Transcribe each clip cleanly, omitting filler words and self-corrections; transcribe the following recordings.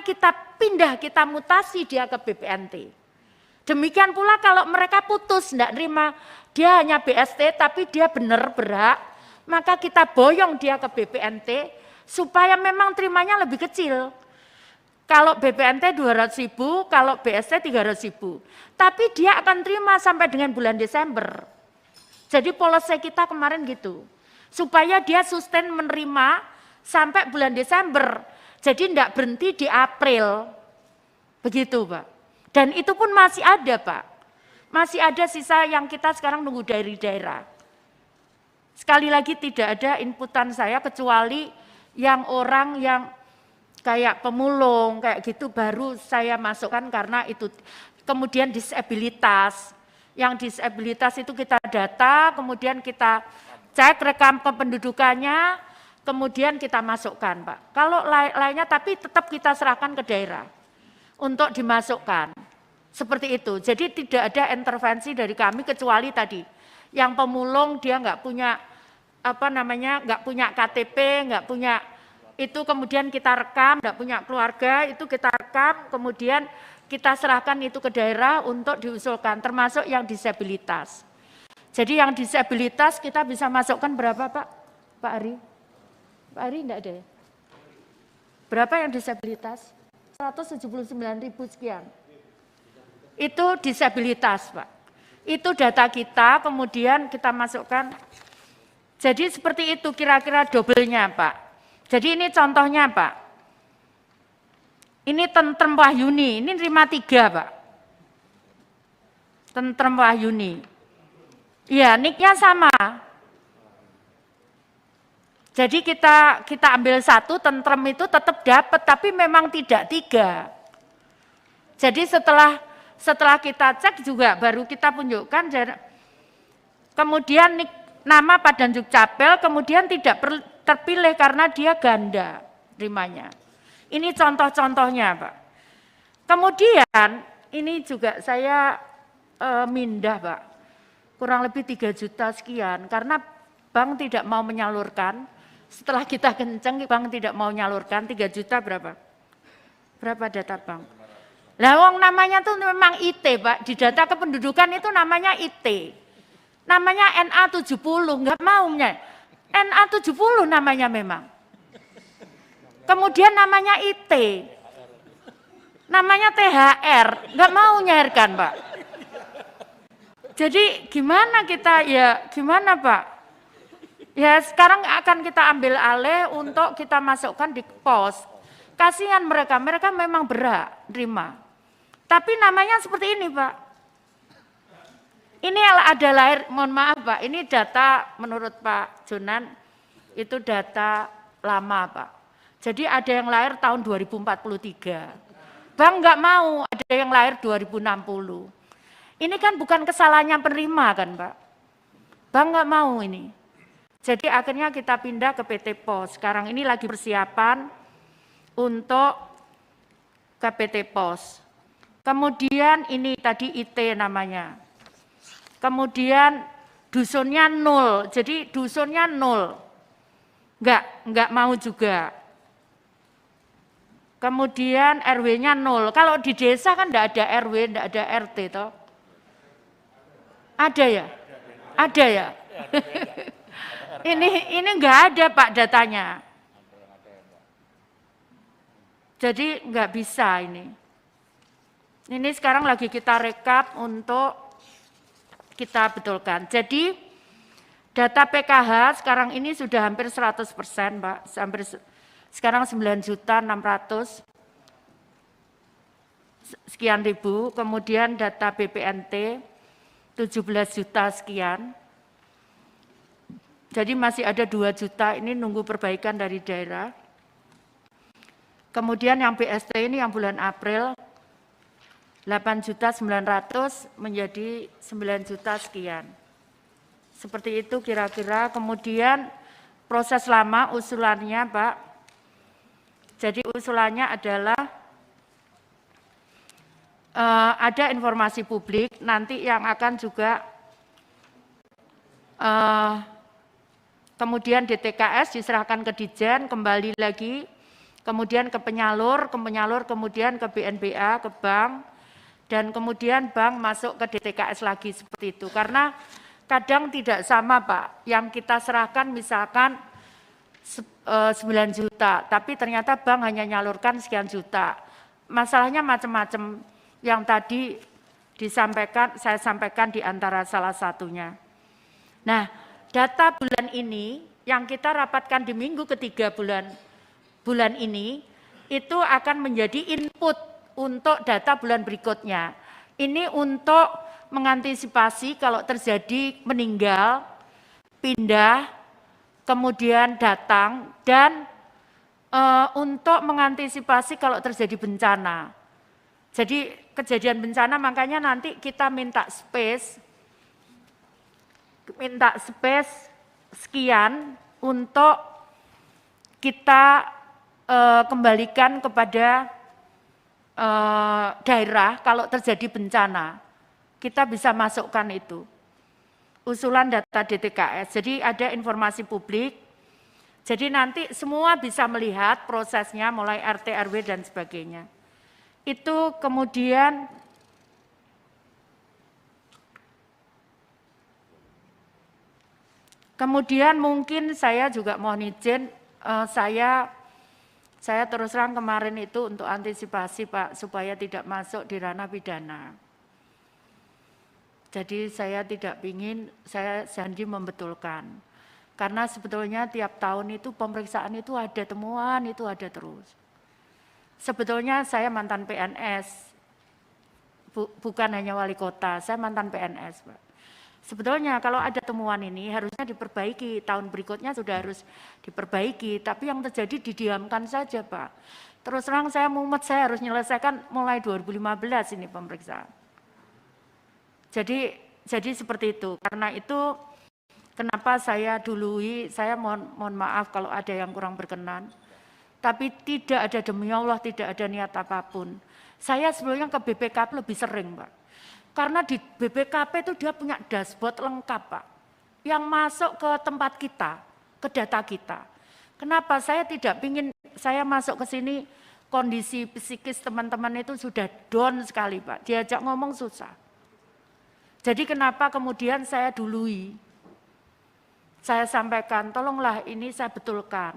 kita pindah, kita mutasi dia ke BPNT. Demikian pula kalau mereka putus, tidak terima, dia hanya BST tapi dia benar berhak, maka kita boyong dia ke BPNT supaya memang terimanya lebih kecil. Kalau BPNT 200.000, kalau BST 300.000. Tapi dia akan terima sampai dengan bulan Desember. Jadi policy kita kemarin gitu. Supaya dia sustain menerima sampai bulan Desember. Jadi tidak berhenti di April. Begitu Pak. Dan itu pun masih ada Pak. Masih ada sisa yang kita sekarang nunggu dari daerah. Sekali lagi tidak ada inputan saya kecuali yang orang yang kayak pemulung, kayak gitu baru saya masukkan karena itu. Kemudian disabilitas. Yang disabilitas itu kita data, kemudian kita cek rekam kependudukannya, kemudian kita masukkan Pak. Kalau lainnya tapi tetap kita serahkan ke daerah untuk dimasukkan. Seperti itu. Jadi tidak ada intervensi dari kami kecuali tadi. Yang pemulung dia nggak punya nggak punya KTP, nggak punya itu, kemudian kita rekam, tidak punya keluarga, itu kita rekam, kemudian kita serahkan itu ke daerah untuk diusulkan, termasuk yang disabilitas. Jadi yang disabilitas kita bisa masukkan berapa Pak? Pak Ari? Pak Ari enggak ada ya? Berapa yang disabilitas? 179.000 sekian. Itu disabilitas Pak. Itu data kita, kemudian kita masukkan. Jadi seperti itu kira-kira dobelnya Pak. Jadi ini contohnya Pak, ini Tentrem Wahyuni, ini terima 3 Pak, Tentrem Wahyuni, iya nicknya sama. Jadi kita ambil 1, Tentrem itu tetap dapat, tapi memang tidak 3. Jadi setelah kita cek juga baru kita tunjukkan, kemudian nama Pak Danjuk Capel, kemudian tidak terpilih karena dia ganda terimanya. Ini contoh-contohnya Pak. Kemudian ini juga saya mindah Pak, kurang lebih 3 juta sekian karena bank tidak mau menyalurkan. Setelah kita kenceng bank tidak mau menyalurkan 3 juta berapa? Berapa data bank? Lah wong namanya tuh memang IT Pak, di data kependudukan itu namanya IT. Namanya NA70, enggak maunya. NA70 namanya memang. Kemudian namanya IT. Namanya THR, enggak mau nyairkan Pak. Jadi gimana kita ya, gimana Pak? Ya sekarang akan kita ambil alih untuk kita masukkan di pos. Kasihan mereka memang berhak terima. Tapi namanya seperti ini Pak. Ini ada lahir, mohon maaf Pak, ini data menurut Pak Jonan, itu data lama Pak. Jadi ada yang lahir tahun 2043. Bang nggak mau, ada yang lahir 2060. Ini kan bukan kesalahannya penerima kan Pak. Bang nggak mau ini. Jadi akhirnya kita pindah ke PT Pos. Sekarang ini lagi persiapan untuk ke PT Pos. Kemudian ini tadi IT namanya. Kemudian dusunnya 0, jadi dusunnya 0, enggak mau juga. Kemudian RW-nya 0, kalau di desa kan enggak ada RW, enggak ada RT toh. Ada ya? Ada ya? Ini enggak ada Pak datanya. Jadi enggak bisa ini. Ini sekarang lagi kita rekap untuk kita betulkan. Jadi data PKH sekarang ini sudah hampir 100% Pak, hampir sekarang 9.600 sekian ribu, kemudian data BPNT 17 juta sekian. Jadi masih ada 2 juta ini nunggu perbaikan dari daerah. Kemudian yang BST ini yang bulan April 8.900.000 menjadi 9 juta sekian. Seperti itu kira-kira. Kemudian proses lama usulannya Pak. Jadi usulannya adalah ada informasi publik nanti yang akan juga kemudian DTKS diserahkan ke Dijen, kembali lagi kemudian ke penyalur, kemudian ke BNBA, ke bank, dan kemudian bank masuk ke DTKS lagi seperti itu. Karena kadang tidak sama Pak, yang kita serahkan misalkan 9 juta, tapi ternyata bank hanya nyalurkan sekian juta. Masalahnya macam-macam yang tadi saya sampaikan di antara salah satunya. Nah, data bulan ini yang kita rapatkan di minggu ketiga bulan ini, itu akan menjadi input untuk data bulan berikutnya. Ini untuk mengantisipasi kalau terjadi meninggal, pindah, kemudian datang, dan untuk mengantisipasi kalau terjadi bencana. Jadi kejadian bencana makanya nanti kita minta space sekian untuk kita kembalikan kepada daerah kalau terjadi bencana. Kita bisa masukkan itu. Usulan data DTKS, jadi ada informasi publik. Jadi nanti semua bisa melihat prosesnya mulai RT, RW, dan sebagainya. Itu kemudian mungkin saya juga mohon izin, saya terus terang kemarin itu untuk antisipasi Pak, supaya tidak masuk di ranah pidana. Jadi saya tidak ingin, saya janji membetulkan. Karena sebetulnya tiap tahun itu pemeriksaan itu ada temuan, itu ada terus. Sebetulnya saya mantan PNS, bukan hanya wali kota, saya mantan PNS Pak. Sebetulnya kalau ada temuan ini harusnya diperbaiki, tahun berikutnya sudah harus diperbaiki, tapi yang terjadi didiamkan saja Pak. Terus terang saya mumet, saya harus menyelesaikan mulai 2015 ini pemeriksaan. Jadi seperti itu, karena itu kenapa saya dului, saya mohon maaf kalau ada yang kurang berkenan, tapi tidak ada, demi Allah tidak ada niat apapun. Saya sebelumnya ke BPKP lebih sering Pak, karena di BPKP itu dia punya dashboard lengkap Pak, yang masuk ke tempat kita, ke data kita. Kenapa saya tidak ingin saya masuk ke sini, kondisi psikis teman-teman itu sudah down sekali Pak, diajak ngomong susah. Jadi kenapa kemudian saya dului, saya sampaikan, tolonglah ini saya betulkan.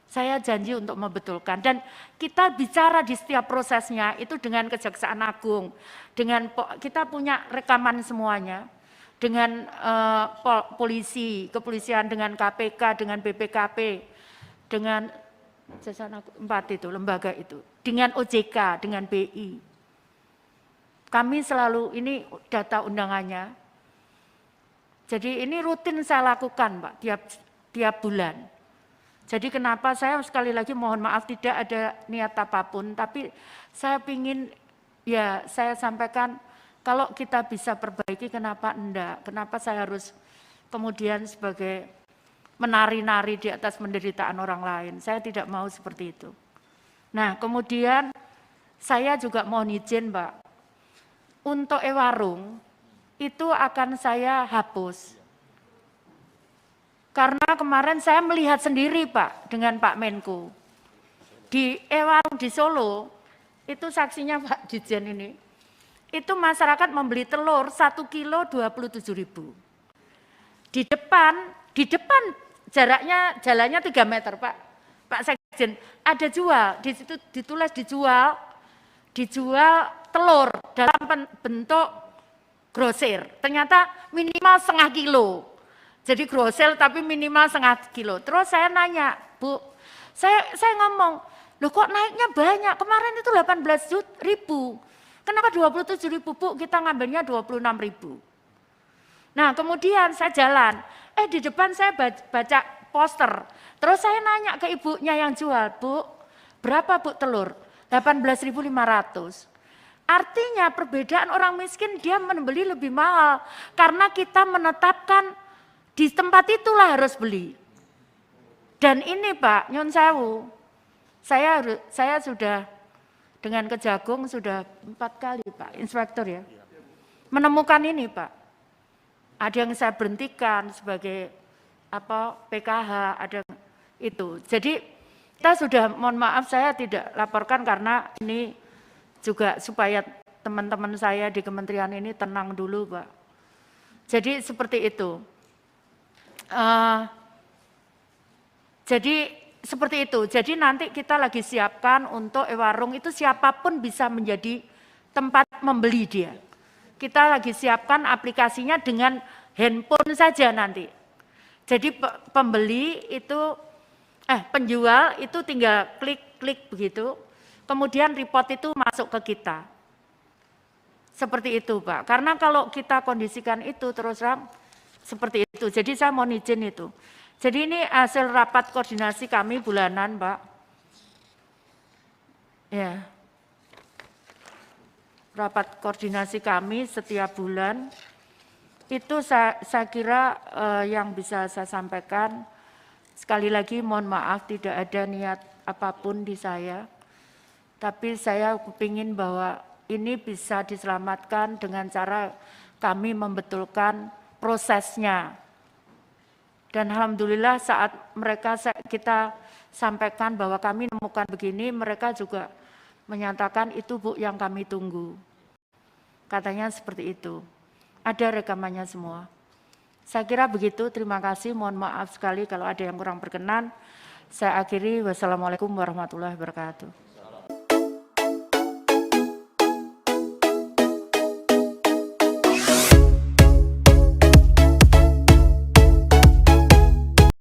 Saya janji untuk membetulkan. Dan kita bicara di setiap prosesnya itu dengan Kejaksaan Agung, dengan kita punya rekaman semuanya, dengan polisi, kepolisian, dengan KPK, dengan BPKP, dengan Kejaksaan Agung, 4 itu, lembaga itu, dengan OJK, dengan BI. Kami selalu, ini data undangannya. Jadi ini rutin saya lakukan Pak, tiap bulan. Jadi kenapa saya sekali lagi mohon maaf tidak ada niat apapun, tapi saya ingin, ya saya sampaikan kalau kita bisa perbaiki kenapa enggak, kenapa saya harus kemudian sebagai menari-nari di atas penderitaan orang lain, saya tidak mau seperti itu. Nah kemudian saya juga mohon izin Pak, untuk e-warung itu akan saya hapus. Karena kemarin saya melihat sendiri Pak dengan Pak Menko. Di e-warung di Solo, itu saksinya Pak Dirjen ini, itu masyarakat membeli telur 1 kilo 27.000. Di depan jaraknya, jalannya 3 meter Pak Sekjen, ada jual, di situ ditulis dijual telur dalam bentuk grosir, ternyata minimal setengah kilo. Jadi grosir tapi minimal setengah kilo. Terus saya nanya, Bu, saya ngomong, loh kok naiknya banyak, kemarin itu 18.000, kenapa 27.000 Bu, kita ngambilnya 26.000. Nah kemudian saya jalan, di depan saya baca poster, terus saya nanya ke ibunya yang jual, Bu, berapa Bu telur? 18.500. Artinya perbedaan orang miskin dia membeli lebih mahal karena kita menetapkan di tempat itulah harus beli. Dan ini Pak Nyun Sewu, saya sudah dengan Kejagung sudah 4 kali Pak Inspektur ya, menemukan ini Pak. Ada yang saya berhentikan sebagai PKH, ada itu. Jadi Kita sudah, mohon maaf saya tidak laporkan karena ini juga supaya teman-teman saya di kementerian ini tenang dulu, Pak. Jadi seperti itu. Jadi nanti kita lagi siapkan untuk e-warung itu siapapun bisa menjadi tempat membeli dia. Kita lagi siapkan aplikasinya dengan handphone saja nanti. Jadi pembeli itu, penjual itu tinggal klik begitu, kemudian report itu masuk ke kita. Seperti itu, Pak. Karena kalau kita kondisikan itu terus terang seperti itu. Jadi saya mohon izin itu. Jadi ini hasil rapat koordinasi kami bulanan, Pak. Ya. Rapat koordinasi kami setiap bulan. Itu saya kira yang bisa saya sampaikan. Sekali lagi mohon maaf tidak ada niat apapun di saya. Tapi saya kepingin bahwa ini bisa diselamatkan dengan cara kami membetulkan prosesnya. Dan alhamdulillah saat kita sampaikan bahwa kami menemukan begini, mereka juga menyatakan itu Bu yang kami tunggu. Katanya seperti itu. Ada rekamannya semua. Saya kira begitu, terima kasih, mohon maaf sekali kalau ada yang kurang berkenan. Saya akhiri, wassalamualaikum warahmatullahi wabarakatuh.